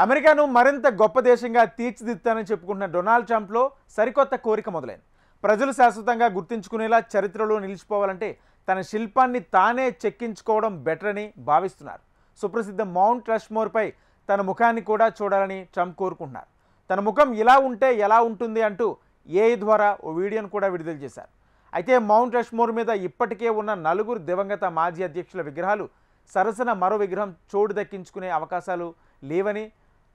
అమెరికాను మరింత గొప్ప దేశంగా తీర్చిదిద్దుతానని చెప్పుకుంటున్న డొనాల్డ్ ట్రంప్లో సరికొత్త కోరిక మొదలైంది. ప్రజలు శాశ్వతంగా గుర్తుంచుకునేలా చరిత్రలో నిలిచిపోవాలంటే తన శిల్పాన్ని తానే చెక్కించుకోవడం బెటర్ అని భావిస్తున్నారు. సుప్రసిద్ధ మౌంట్ రష్మోర్పై తన ముఖాన్ని కూడా చూడాలని ట్రంప్ కోరుకుంటున్నారు. తన ముఖం ఇలా ఉంటే ఎలా ఉంటుంది అంటూ ఏఐ ద్వారా ఓ వీడియోను కూడా విడుదల చేశారు. అయితే మౌంట్ రష్మోర్ మీద ఇప్పటికే ఉన్న 4 దివంగత మాజీ అధ్యక్షుల విగ్రహాలు సరసన మరో విగ్రహం చోటు దక్కించుకునే అవకాశాలు లేవని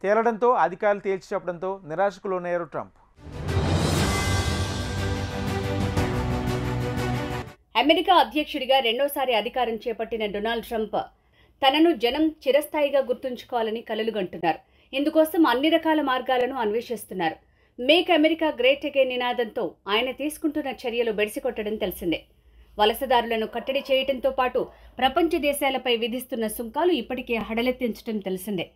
తేలడంతో అధికారులు తేల్చి చెప్పడంతో నిరాశకు లోనయ్యారు ట్రంప్. అమెరికా అధ్యక్షుడిగా రెండోసారి అధికారం చేపట్టిన డొనాల్డ్ ట్రంప్ తనను జనం చిరస్థాయిగా గుర్తుంచుకోవాలని కలలుగంటున్నారు. ఇందుకోసం అన్ని రకాల మార్గాలను అన్వేషిస్తున్నారు. మేక్ అమెరికా గ్రేట్ అగైన్ నినాదంతో ఆయన తీసుకుంటున్న చర్యలు బెడిసికొట్టడం తెలిసిందే. వలసదారులను కట్టడి చేయడంతో పాటు ప్రపంచ దేశాలపై విధిస్తున్న సుంకాలు ఇప్పటికే హడలెత్తించడం తెలిసిందే.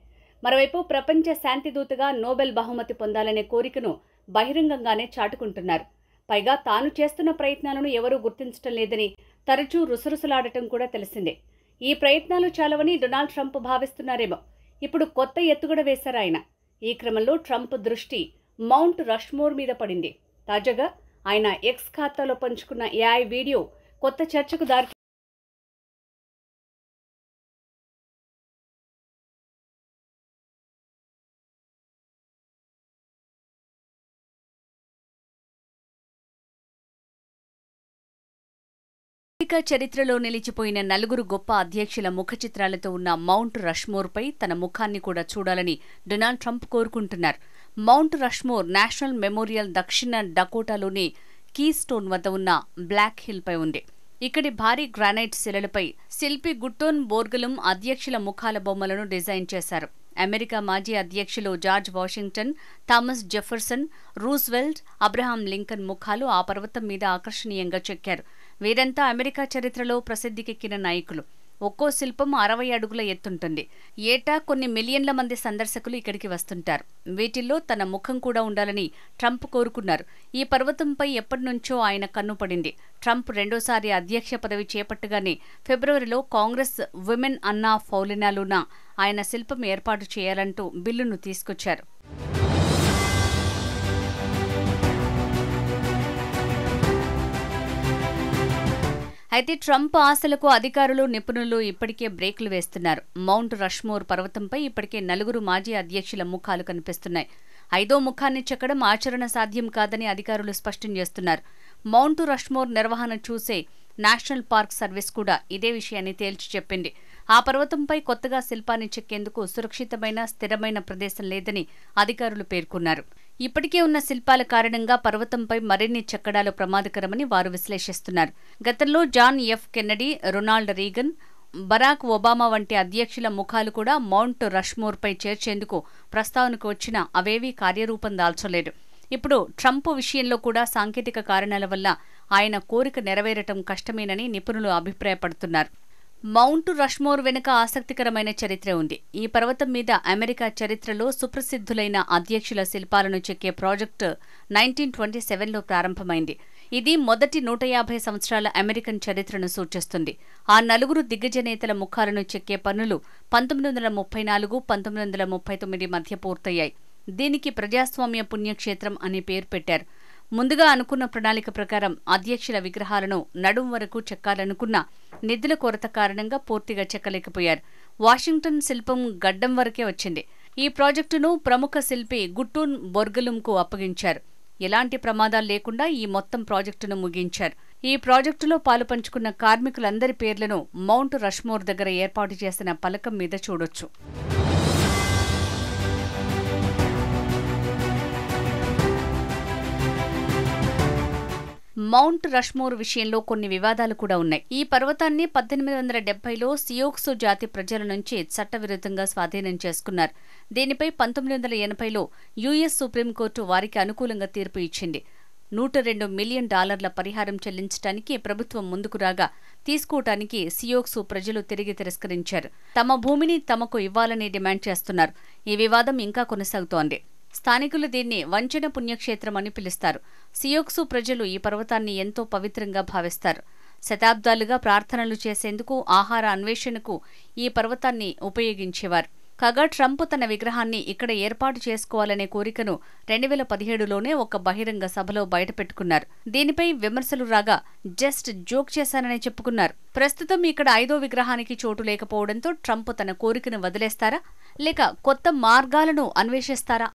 మరోవైపు ప్రపంచ శాంతిదూతగా నోబెల్ బహుమతి పొందాలనే కోరికను బహిరంగంగానే చాటుకుంటున్నారు. పైగా తాను చేస్తున్న ప్రయత్నాలను ఎవరూ గుర్తించడం లేదని తరచూ రుసరుసలాడటం కూడా తెలిసిందే. ఈ ప్రయత్నాలు చాలవని డొనాల్డ్ ట్రంప్ భావిస్తున్నారేమో. ఇప్పుడు కొత్త ఎత్తుగడ వేశారు ఆయన. ఈ క్రమంలో ట్రంప్ దృష్టి మౌంట్ రష్మోర్ మీద పడింది. తాజాగా ఆయన ఎక్స్ ఖాతాలో పంచుకున్న ఏఐ వీడియో కొత్త చర్చకు దారి అమెరికా చరిత్రలో నిలిచిపోయిన 4 గొప్ప అధ్యక్షుల ముఖ చిత్రాలతో ఉన్న మౌంట్ రష్మోర్పై తన ముఖాన్ని కూడా చూడాలని డొనాల్డ్ ట్రంప్ కోరుకుంటున్నారు. మౌంట్ రష్మోర్ నేషనల్ మెమోరియల్ దక్షిణ డకోటాలోని కీస్టోన్ వద్ద ఉన్న బ్లాక్ హిల్ పై ఉంది. ఇక్కడి భారీ గ్రానైట్ శిలలపై శిల్పి గుట్టోన్ బోర్గలం అధ్యక్షుల ముఖాల బొమ్మలను డిజైన్ చేశారు. అమెరికా మాజీ అధ్యక్షులు George Washington, Thomas Jefferson, Roosevelt, Abraham Lincoln ముఖాలు ఆ పర్వతం మీద ఆకర్షణీయంగా చెక్కారు. వీరంతా అమెరికా చరిత్రలో ప్రసిద్ధికెక్కిన నాయకులు. ఒక్కో శిల్పం 60 అడుగుల ఎత్తుంటుంది. ఏటా కొన్ని మిలియన్ల మంది సందర్శకులు ఇక్కడికి వస్తుంటారు. వీటిల్లో తన ముఖం కూడా ఉండాలని ట్రంప్ కోరుకున్నారు. ఈ పర్వతంపై ఎప్పటినుంచో ఆయన కన్నుపడింది. ట్రంప్ రెండోసారి అధ్యక్ష పదవి చేపట్టగానే ఫిబ్రవరిలో కాంగ్రెస్ విమెన్ అన్నా ఫౌలినాలోన ఆయన శిల్పం ఏర్పాటు చేయాలంటూ బిల్లును తీసుకొచ్చారు. అయితే ట్రంప్ ఆశలకు అధికారులు, నిపుణులు ఇప్పటికే బ్రేకులు వేస్తున్నారు. మౌంట్ రష్మోర్ పర్వతంపై ఇప్పటికే 4 మాజీ అధ్యక్షుల ముఖాలు కనిపిస్తున్నాయి. 5వ ముఖాన్ని చెక్కడం ఆచరణ సాధ్యం కాదని అధికారులు స్పష్టం చేస్తున్నారు. మౌంట్ రష్మోర్ నిర్వహణ చూసే నేషనల్ పార్క్ సర్వీస్ కూడా ఇదే విషయాన్ని తేల్చి చెప్పింది. ఆ పర్వతంపై కొత్తగా శిల్పాన్ని చెక్కేందుకు సురక్షితమైన, స్థిరమైన ప్రదేశం లేదని అధికారులు పేర్కొన్నారు. ఇప్పటికే ఉన్న శిల్పాల కారణంగా పర్వతంపై మరిన్ని చెక్కడాలు ప్రమాదకరమని వారు విశ్లేషిస్తున్నారు. గతంలో John F Kennedy, Ronald Reagan, Barack Obama వంటి అధ్యక్షుల ముఖాలు కూడా మౌంట్ రష్మోర్పై చేర్చేందుకు ప్రస్తావనకు వచ్చినా అవేవీ కార్యరూపం దాల్చలేదు. ఇప్పుడు ట్రంప్ విషయంలో కూడా సాంకేతిక కారణాల వల్ల ఆయన కోరిక నెరవేరటం కష్టమేనని నిపుణులు అభిప్రాయపడుతున్నారు. మౌంట్ రష్మోర్ వెనుక ఆసక్తికరమైన చరిత్ర ఉంది. ఈ పర్వతం మీద అమెరికా చరిత్రలో సుప్రసిద్ధులైన అధ్యక్షుల శిల్పాలను చెక్కే ప్రాజెక్టు 1927లో ప్రారంభమైంది. ఇది మొదటి 150 సంవత్సరాల అమెరికన్ చరిత్రను సూచిస్తుంది. ఆ 4 దిగ్గజ నేతల ముఖాలను చెక్కే పనులు 1934, 1939 మధ్య పూర్తయ్యాయి. దీనికి ప్రజాస్వామ్య పుణ్యక్షేత్రం అనే పేరు పెట్టారు. ముందుగా అనుకున్న ప్రణాళిక ప్రకారం అధ్యక్షుల విగ్రహాలను నడుం వరకు చెక్కాలనుకున్న నిధుల కొరత కారణంగా పూర్తిగా చెక్కలేకపోయారు. వాషింగ్టన్ శిల్పం గడ్డం వరకే వచ్చింది. ఈ ప్రాజెక్టును ప్రముఖ శిల్పి గుట్టూన్ బొర్గలంకు అప్పగించారు. ఎలాంటి ప్రమాదాలు లేకుండా ఈ మొత్తం ప్రాజెక్టును ముగించారు. ఈ ప్రాజెక్టులో పాలుపంచుకున్న కార్మికులందరి పేర్లను మౌంట్ రష్మోర్ దగ్గర ఏర్పాటు చేసిన పలకం మీద చూడొచ్చు. మౌంట్ రష్మోర్ విషయంలో కొన్ని వివాదాలు కూడా ఉన్నాయి. ఈ పర్వతాన్ని 1870లో సియోక్సు జాతి ప్రజల నుంచి చట్టవిరుద్ధంగా స్వాధీనం చేసుకున్నారు. దీనిపై 1980లో యుఎస్ సుప్రీంకోర్టు వారికి అనుకూలంగా తీర్పు ఇచ్చింది. $102 మిలియన్ పరిహారం చెల్లించడానికి ప్రభుత్వం ముందుకు రాగా తీసుకోవటానికి సియోక్సు ప్రజలు తిరిగి తిరస్కరించారు. తమ భూమిని తమకు ఇవ్వాలని డిమాండ్ చేస్తున్నారు. ఈ వివాదం ఇంకా కొనసాగుతోంది. స్థానికులు దీన్ని వంచన పుణ్యక్షేత్రం అని పిలుస్తారు. సియోక్సు ప్రజలు ఈ పర్వతాన్ని ఎంతో పవిత్రంగా భావిస్తారు. శతాబ్దాలుగా ప్రార్థనలు చేసేందుకు, ఆహార అన్వేషణకు ఈ పర్వతాన్ని ఉపయోగించేవారు. కాగా ట్రంప్ తన విగ్రహాన్ని ఇక్కడ ఏర్పాటు చేసుకోవాలనే కోరికను 2017లోనే ఒక బహిరంగ సభలో బయటపెట్టుకున్నారు. దీనిపై విమర్శలు రాగా జస్ట్ జోక్ చేశానని చెప్పుకున్నారు. ప్రస్తుతం ఇక్కడ 5వ విగ్రహానికి చోటు లేకపోవడంతో ట్రంప్ తన కోరికను వదిలేస్తారా లేక కొత్త మార్గాలను అన్వేషిస్తారా